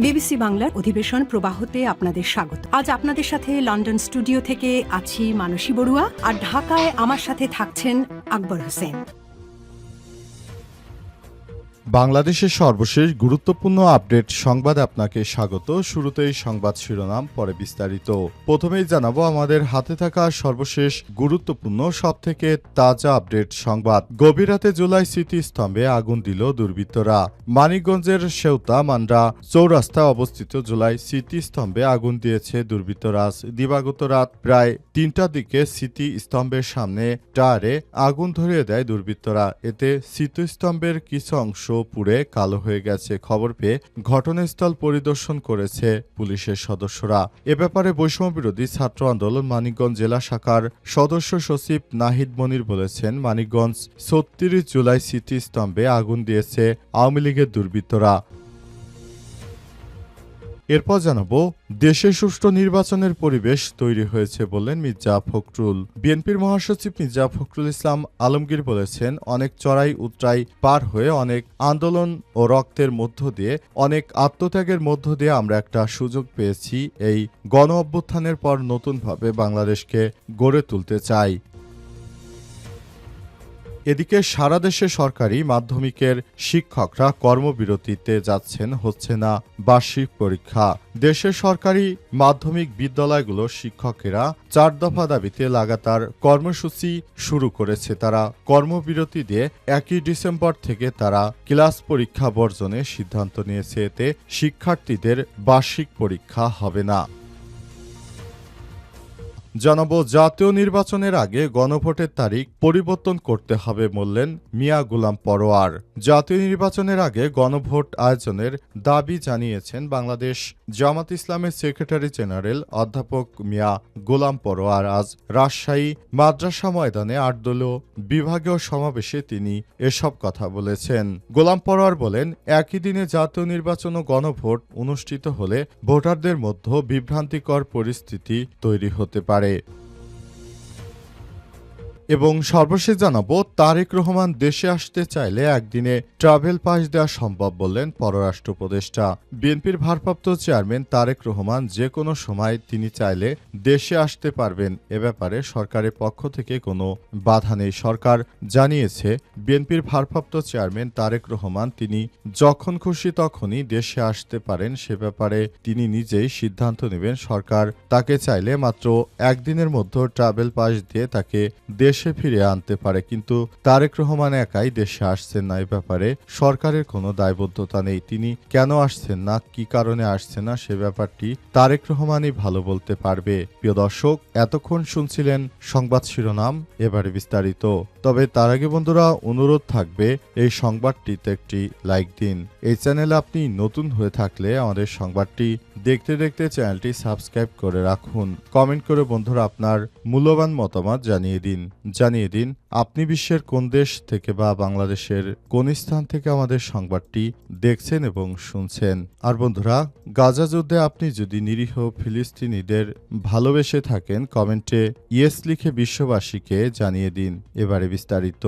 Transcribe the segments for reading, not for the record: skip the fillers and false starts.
BBC বাংলার অধিবেশন প্রবাহতে আপনাদের স্বাগত। আজ আপনাদের সাথে লন্ডন স্টুডিও থেকে আছি মানসী বড়ুয়া, আর ঢাকায় আমার সাথে থাকছেন আকবর হোসেন। বাংলাদেশের সর্বশেষ গুরুত্বপূর্ণ আপডেট সংবাদে আপনাকে স্বাগত। শুরুতেই সংবাদ শিরোনাম, পরে বিস্তারিত। প্রথমেই জানাবো আমাদের হাতে থাকা সর্বশেষ গুরুত্বপূর্ণ সবথেকে তাজা আপডেট সংবাদ। গভীর রাতে জুলাই স্মৃতিস্তম্ভে আগুন দিল দুর্বৃত্তরা। মানিকগঞ্জের সেউতা মান্ডা চৌরাস্তায় অবস্থিত জুলাই স্মৃতিস্তম্ভে আগুন দিয়েছে দুর্বৃত্তরা। দিবাগত রাত প্রায় ৩টার দিকে স্মৃতিস্তম্ভের সামনে টায়ারে আগুন ধরিয়ে দেয় দুর্বৃত্তরা। এতে স্মৃতিস্তম্ভের কিছু অংশ পুড়ে কালো হয়ে গেছে। খবর পেয়ে ঘটনাস্থল পরিদর্শন করেছে পুলিশের সদস্যরা। এ ব্যাপারে বৈষম্য বিরোধী ছাত্র আন্দোলন মানিকগঞ্জ জেলা শাখার সদস্য সচিব নাহিদ মনির বলেছেন, মানিকগঞ্জ ৩৬ জুলাই স্মৃতিস্তম্ভে আগুন দিয়েছে আওয়ামী লীগের দুর্বৃত্তরা। এরপর জানাবো দেশে সুষ্ঠু নির্বাচনের পরিবেশ তৈরি হয়েছে বললেন মির্জা ফখরুল। বিএনপির মহাসচিব মির্জা ফখরুল ইসলাম আলমগীর বলেছেন, অনেক চড়াই উতরাই পার হয়ে, অনেক আন্দোলন ও রক্তের মধ্য দিয়ে, অনেক আত্মত্যাগের মধ্য দিয়ে আমরা একটা সুযোগ পেয়েছি। এই গণ অভ্যুত্থানের পর নতুনভাবে বাংলাদেশকে গড়ে তুলতে চাই। এদিকে সারা দেশে সরকারি মাধ্যমিকের শিক্ষকরা কর্মবিরতিতে যাচ্ছেন, হচ্ছে না বার্ষিক পরীক্ষা। দেশের সরকারি মাধ্যমিক বিদ্যালয়গুলোর শিক্ষকেরা ৪ দফা দাবিতে লাগাতার কর্মসূচি শুরু করেছে। তারা কর্মবিরতি দিয়ে ১ ডিসেম্বর থেকে তারা ক্লাস পরীক্ষা বর্জনের সিদ্ধান্ত নিয়েছে। এতে শিক্ষার্থীদের বার্ষিক পরীক্ষা হবে না। জানাবো জাতীয় নির্বাচনের আগে গণভোটের তারিখ পরিবর্তন করতে হবে বললেন মিয়া গোলাম পরোয়ার। জাতীয় নির্বাচনের আগে গণভোট আয়োজনের দাবি জানিয়েছেন বাংলাদেশ জামাত ইসলামের সেক্রেটারি জেনারেল অধ্যাপক মিয়া গোলাম পরোয়ার। আজ রাজশাহী মাদ্রাসা ময়দানে ৮ দলীয় বিভাগীয় সমাবেশে তিনি এসব কথা বলেছেন। গোলাম পরোয়ার বলেন, একই দিনে জাতীয় নির্বাচন ও গণভোট অনুষ্ঠিত হলে ভোটারদের মধ্যে বিভ্রান্তিকর পরিস্থিতি তৈরি হতে পারে। এবং সর্বশেষ জানাবো তারেক রহমান দেশে আসতে চাইলে একদিনে ট্রাভেল পাস দেওয়া সম্ভব বললেন পররাষ্ট্র উপদেষ্টা। বিএনপির ভারপ্রাপ্ত চেয়ারম্যান তারেক রহমান যে কোনো সময় তিনি চাইলে দেশে আসতে পারবেন। এ ব্যাপারে সরকারের পক্ষ থেকে কোনো বাধা নেই। সরকার জানিয়েছে, বিএনপির ভারপ্রাপ্ত চেয়ারম্যান তারেক রহমান তিনি যখন খুশি তখনই দেশে আসতে পারেন। সে ব্যাপারে তিনি নিজেই সিদ্ধান্ত নেবেন। সরকার তাকে চাইলে মাত্র একদিনের মধ্যে ট্রাভেল পাস দিয়ে তাকে দেশে ফিরে আনতে পারে, কিন্তু তারেক রহমান একাই দেশে আসছেন না। এ ব্যাপারে সরকারের কোনো দায়বদ্ধতা নেই। তিনি কেন আসছেন না, কি কারণে আসছেন না, সে ব্যাপারটি তারেক রহমানই ভালো বলতে পারবে। প্রিয় দর্শক, এতক্ষণ শুনছিলেন সংবাদ শিরোনাম, এবারে বিস্তারিত। তবে তার আগে বন্ধুরা অনুরোধ থাকবে, এই সংবাদটিতে একটি লাইক দিন। এই চ্যানেলে আপনি নতুন হয়ে থাকলে আমাদের সংবাদটি দেখতে দেখতে চ্যানেলটি সাবস্ক্রাইব করে রাখুন। কমেন্ট করে বন্ধুরা আপনার মূল্যবান মতামত জানিয়ে দিন আপনি বিশ্বের কোন দেশ থেকে বা বাংলাদেশের কোন স্থান থেকে আমাদের সংবাদটি দেখছেন এবং শুনছেন। আর বন্ধুরা, গাজা যুদ্ধে আপনি যদি নিরীহ ফিলিস্তিনিদের ভালোবেসে থাকেন, কমেন্টে ইয়েস লিখে বিশ্ববাসীকে জানিয়ে দিন। এবারে বিস্তারিত।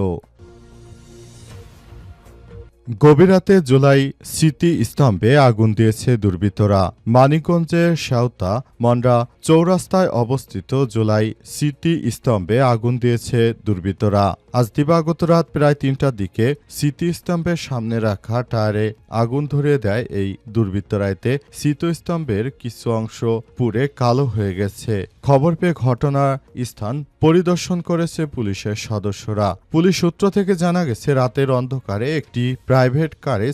গভীর রাতে জুলাই স্মৃতিস্তম্ভে আগুন দিয়েছে দুর্বৃত্তরা। মানিকগঞ্জের সেউতা মন্ডা চৌরাস্তায় অবস্থিত জুলাই স্মৃতিস্তম্ভে আগুন দিয়েছে দুর্বৃত্তরা। আজ দিবাগত রাত প্রায় ৩টার দিকে স্মৃতিস্তম্ভের সামনে রাখা টায়ারে আগুন ধরিয়ে দেয় এই দুর্বৃত্তরা। এতে স্মৃতিস্তম্ভের কিছু অংশ পুড়ে কালো হয়ে গেছে। খবর পেয়ে ঘটনার স্থান পরিদর্শন করেছে পুলিশের সদস্যরা। পুলিশ সূত্র থেকে জানা গেছে, রাতের অন্ধকারে একটি প্রাইভেট কারে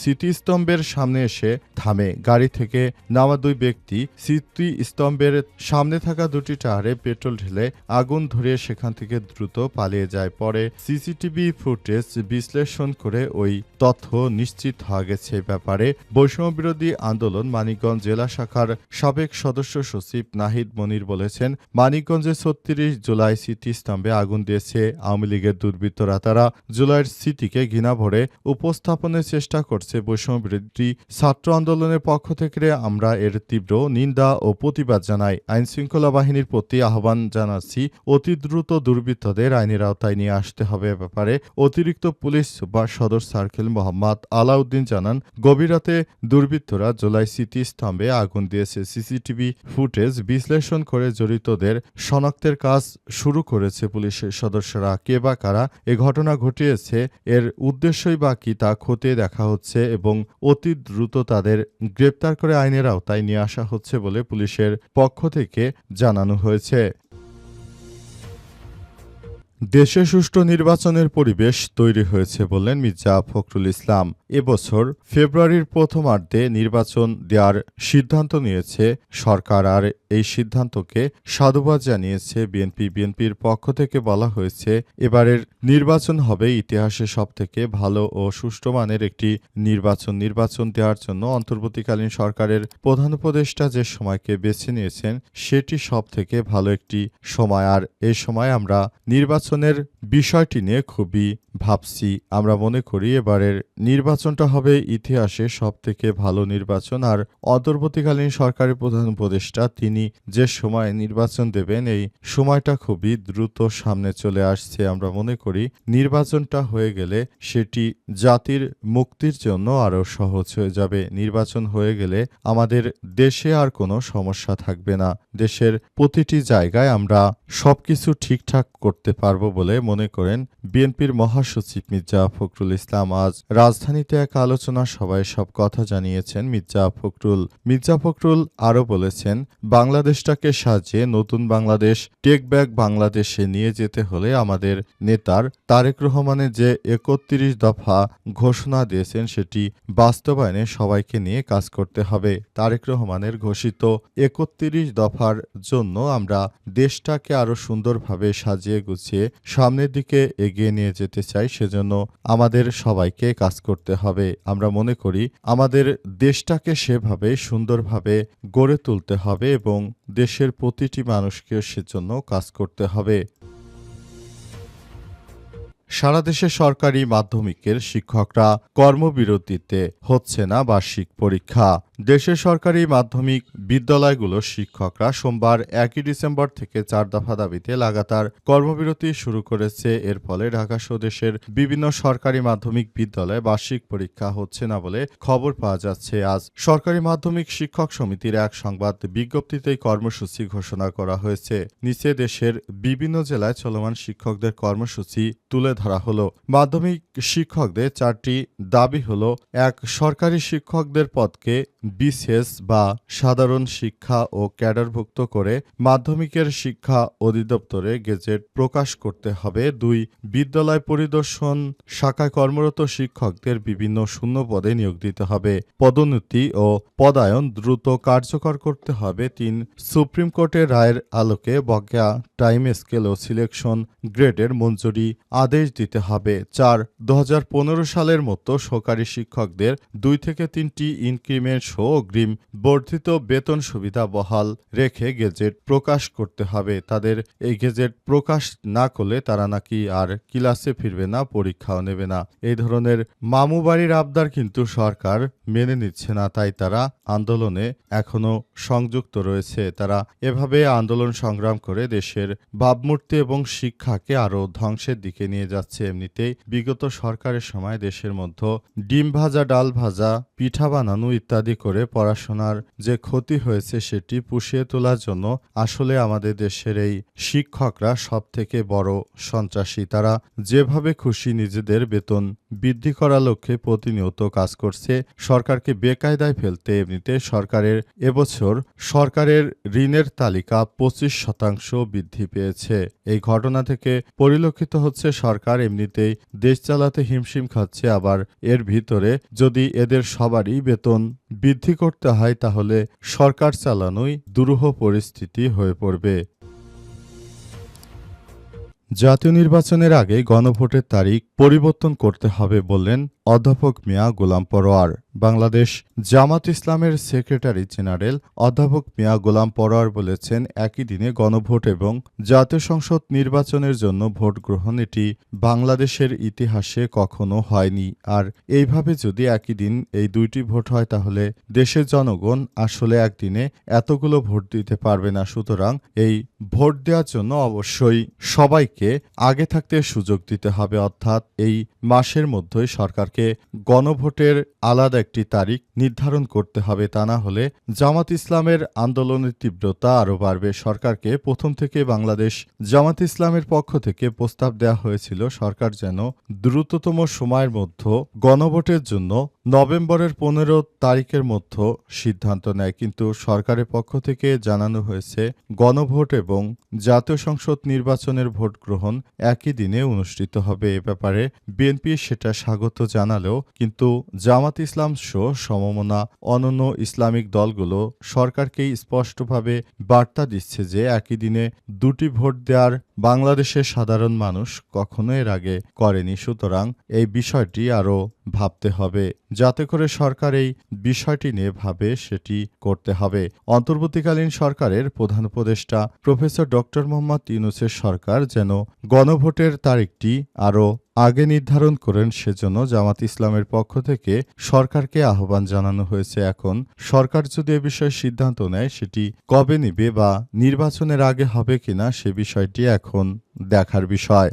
স্মৃতিস্তম্ভের সামনে এসে থামে। গাড়ি থেকে নামা ২ ব্যক্তি স্মৃতিস্তম্ভের সামনে থাকা ২টি টায়ারে পেট্রোল ঢেলে আগুন ধরিয়ে সেখান থেকে দ্রুত পালিয়ে যায়। পরে সিসিটিভি ফুটেজ বিশ্লেষণ করে ওই তথ্য নিশ্চিত হওয়া গেছে। ব্যাপারে বৈষম্য বিরোধী আন্দোলন মানিকগঞ্জ জেলা শাখার সাবেক সদস্য সচিব নাহিদ মনির বলেছেন, মানিকগঞ্জে ৩৬ জুলাই স্মৃতিস্তম্ভে আগুন দিয়েছে আওয়ামী লীগের দুর্বৃত্তরা। তারা জুলাইয়ের স্মৃতিকে ঘৃণা ভরে উপস্থাপনের চেষ্টা করছে। বৈষম্য বিরোধী ছাত্র আন্দোলনের পক্ষ থেকে আমরা এর তীব্র নিন্দা ও প্রতিবাদ জানাই। আইনশৃঙ্খলা বাহিনীর প্রতি আহ্বান জানাচ্ছি, অতি দ্রুত দুর্বৃত্তদের আইনের আওতায় আওতায় নিয়ে আসতে হবে। ব্যাপারে অতিরিক্ত পুলিশ সুপার সদর সার্কেল মোহাম্মদ আলাউদ্দিন জানান, গভীর রাতে দুর্বৃত্তরা জুলাই স্মৃতিস্তম্ভে আগুন দিয়েছে। সিসিটিভি ফুটেজ বিশ্লেষণ করে জড়িতদের শনাক্তের কাজ শুরু করেছে পুলিশের সদস্যরা। কে বা কারা এ ঘটনা ঘটিয়েছে, এর উদ্দেশ্যই বা কি তা খতিয়ে দেখা হচ্ছে এবং অতি দ্রুত তাদের গ্রেপ্তার করে আইনের আওতায় নিয়ে আসা হচ্ছে বলে পুলিশের পক্ষ থেকে জানানো হয়েছে। দেশে সুষ্ঠু নির্বাচনের পরিবেশ তৈরি হয়েছে বললেন মির্জা ফখরুল ইসলাম। এবছর ফেব্রুয়ারির প্রথমার্ধে নির্বাচন দেওয়ার সিদ্ধান্ত নিয়েছে সরকার, আর এই সিদ্ধান্তকে সাধুবাদ জানিয়েছে বিএনপি। বিএনপির পক্ষ থেকে বলা হয়েছে, এবারের নির্বাচন হবে ইতিহাসে সবথেকে ভালো ও সুষ্ঠু মানের একটি নির্বাচন দেওয়ার জন্য অন্তর্বর্তীকালীন সরকারের প্রধান উপদেষ্টা যে সময়কে বেছে নিয়েছেন সেটি সবথেকে ভালো একটি সময়। আর এই সময় আমরা নির্বাচনের বিষয়টি নিয়ে খুবই ভাবছি। আমরা মনে করি এবারের নির্বাচনটা হবে ইতিহাসে সবথেকে ভালো নির্বাচন। আর অন্তর্বর্তীকালীন সরকারের প্রধান উপদেষ্টা তিনি যে সময় নির্বাচন দেবেন, এই সময়টা খুবই দ্রুত সামনে চলে আসছে। আমরা মনে করি নির্বাচনটা হয়ে গেলে সেটি জাতির মুক্তির জন্য আরও সহজ হয়ে যাবে। নির্বাচন হয়ে গেলে আমাদের দেশে আর কোনো সমস্যা থাকবে না। দেশের প্রতিটি জায়গায় আমরা সবকিছু ঠিকঠাক করতে পারব বলে মনে করেন বিএনপির মহাসচিব মির্জা ফখরুল ইসলাম। আজ রাজধানীতে এক আলোচনা সভায় সব কথা জানিয়েছেন মির্জা ফখরুল আরও বলেছেন, বাংলাদেশটাকে সাজিয়ে নতুন বাংলাদেশ, টেক ব্যাক বাংলাদেশে নিয়ে যেতে হলে আমাদের নেতার তারেক রহমানের যে ৩১ দফা ঘোষণা দিয়েছেন সেটি বাস্তবায়নে সবাইকে নিয়ে কাজ করতে হবে। তারেক রহমানের ঘোষিত ৩১ দফার জন্য আমরা দেশটাকে আরও সুন্দরভাবে সাজিয়ে গুছিয়ে সামনের দিকে এগিয়ে নিয়ে যেতে চাই। সেজন্য আমাদের সবাইকে কাজ করতে হবে। আমরা মনে করি আমাদের দেশটাকে সেভাবে সুন্দরভাবে গড়ে তুলতে হবে এবং দেশের প্রতিটি মানুষকে সেজন্য কাজ করতে হবে। সারা দেশে সরকারি মাধ্যমিকের শিক্ষকরা কর্মবিরতিতে হচ্ছে না বার্ষিক পরীক্ষা। দেশের সরকারি মাধ্যমিক বিদ্যালয়গুলোর শিক্ষকরা সোমবার ১ ডিসেম্বর থেকে ৪ দফা দাবিতে লাগাতার কর্মবিরতি শুরু করেছে। এর ফলে ঢাকাসহ দেশের বিভিন্ন সরকারি মাধ্যমিক বিদ্যালয়ে বার্ষিক পরীক্ষা হচ্ছে না বলে খবর পাওয়া যাচ্ছে। আজ সরকারি মাধ্যমিক শিক্ষক সমিতির এক সংবাদ বিজ্ঞপ্তিতেই কর্মসূচি ঘোষণা করা হয়েছে। নিচে দেশের বিভিন্ন জেলায় চলমান শিক্ষকদের কর্মসূচি তুলে ধরা হলো। মাধ্যমিক শিক্ষকদের ৪টি দাবি হলো: ১. সরকারি শিক্ষকদের পদকে বিসিএস বা সাধারণ শিক্ষা ও ক্যাডারভুক্ত করে মাধ্যমিকের শিক্ষা অধিদপ্তরে গেজেট প্রকাশ করতে হবে। ২. বিদ্যালয় পরিদর্শন শাখায় কর্মরত শিক্ষকদের বিভিন্ন শূন্য পদে নিয়োগ দিতে হবে। পদোন্নতি ও পদায়ন দ্রুত কার্যকর করতে হবে। ৩. সুপ্রিম কোর্টের রায়ের আলোকে বকেয়া টাইম স্কেল ও সিলেকশন গ্রেডের মঞ্জুরি আদেশ দিতে হবে। ৪. ২০১৫ সালের মতো সরকারি শিক্ষকদের ২ থেকে ৩টি ইনক্রিমেন্ট সহ অগ্রিম বর্ধিত বেতন সুবিধা বহাল রেখে গেজেট প্রকাশ করতে হবে। তাদের এই গেজেট প্রকাশ না করলে তারা নাকি আর ক্লাসে ফিরবে না, পরীক্ষাও নেবে না। এই ধরনের মামু বাড়ির আবদার কিন্তু সরকার মেনে নিচ্ছে না, তাই তারা আন্দোলনে এখনো সংযুক্ত রয়েছে। তারা এভাবে আন্দোলন সংগ্রাম করে দেশের ভাবমূর্তি এবং শিক্ষাকে আরও ধ্বংসের দিকে নিয়ে যাচ্ছে। এমনিতেই বিগত সরকারের সময় দেশের মধ্যে ডিম ভাজা, ডাল ভাজা, পিঠা বানানো ইত্যাদি করে পড়াশোনার যে ক্ষতি হয়েছে সেটি পুষিয়ে তোলার জন্য আসলে আমাদের দেশের এই শিক্ষকরা সবথেকে বড় সন্ত্রাসী। তারা যেভাবে খুশি নিজেদের বেতন বৃদ্ধি করার লক্ষ্যে প্রতিনিয়ত কাজ করছে সরকারকে বেকায়দায় ফেলতে। এমনিতে সরকারের এবছর সরকারের ঋণের তালিকা ২৫% বৃদ্ধি পেয়েছে। এই ঘটনা থেকে পরিলক্ষিত হচ্ছে সরকার এমনিতেই দেশ চালাতে হিমশিম খাচ্ছে, আবার এর ভিতরে যদি এদের সবারই বেতন বৃদ্ধি করতে হয় তাহলে সরকার চালানোই দুরূহ পরিস্থিতি হয়ে পড়বে। জাতীয় নির্বাচনের আগে গণভোটের তারিখ পরিবর্তন করতে হবে বললেন অধ্যাপক মিয়া গোলাম পরোয়ার। বাংলাদেশ জামাত ইসলামের সেক্রেটারি জেনারেল অধ্যাপক মিয়া গোলাম পরোয়ার বলেছেন, একই দিনে গণভোট এবং জাতীয় সংসদ নির্বাচনের জন্য ভোট গ্রহণ এটি বাংলাদেশের ইতিহাসে কখনো হয়নি। আর এইভাবে যদি একই দিন এই দুইটি ভোট হয় তাহলে দেশের জনগণ আসলে একদিনে এতগুলো ভোট দিতে পারবে না। সুতরাং এই ভোট দেওয়ার জন্য অবশ্যই সবাইকে আগে থাকতে সুযোগ দিতে হবে, অর্থাৎ এই মাসের মধ্যেই সরকারকে গণভোটের আলাদা একটি তারিখ নির্ধারণ করতে হবে। তা না হলে জামাত ইসলামের আন্দোলনের তীব্রতা আরও বাড়বে। সরকারকে প্রথম থেকে বাংলাদেশ জামাত ইসলামের পক্ষ থেকে প্রস্তাব দেওয়া হয়েছিল সরকার যেন দ্রুততম সময়ের মধ্যে গণভোটের জন্য নভেম্বরের 15 তারিখের মধ্যে সিদ্ধান্ত নেয়, কিন্তু সরকারের পক্ষ থেকে জানানো হয়েছে গণভোট এবং জাতীয় সংসদ নির্বাচনের ভোট গ্রহণ একই দিনে অনুষ্ঠিত হবে। এ ব্যাপারে বিএনপি সেটা স্বাগত জানালেও কিন্তু জামাত ইসলাম সহ সমমনা অন্যান্য ইসলামিক দলগুলো সরকারকেই স্পষ্টভাবে বার্তা দিচ্ছে যে একই দিনে দুটি ভোট দেওয়ার বাংলাদেশের সাধারণ মানুষ কখনো এর আগে করেনি। সুতরাং এই বিষয়টি আরও ভাবতে হবে, যাতে করে সরকার এই বিষয়টি নিয়ে ভাবে সেটি করতে হবে। অন্তর্বর্তীকালীন সরকারের প্রধান উপদেষ্টা প্রফেসর ডক্টর মোহাম্মদ ইউনূসের সরকার যেন গণভোটের তারিখটি আরও আগে নির্ধারণ করেন, সেজন্য জামাত ইসলামের পক্ষ থেকে সরকারকে আহ্বান জানানো হয়েছে। এখন সরকার যদি এ বিষয়ে সিদ্ধান্ত নেয় সেটি কবে নিবে বা নির্বাচনের আগে হবে কিনা সে বিষয়টি এখন দেখার বিষয়।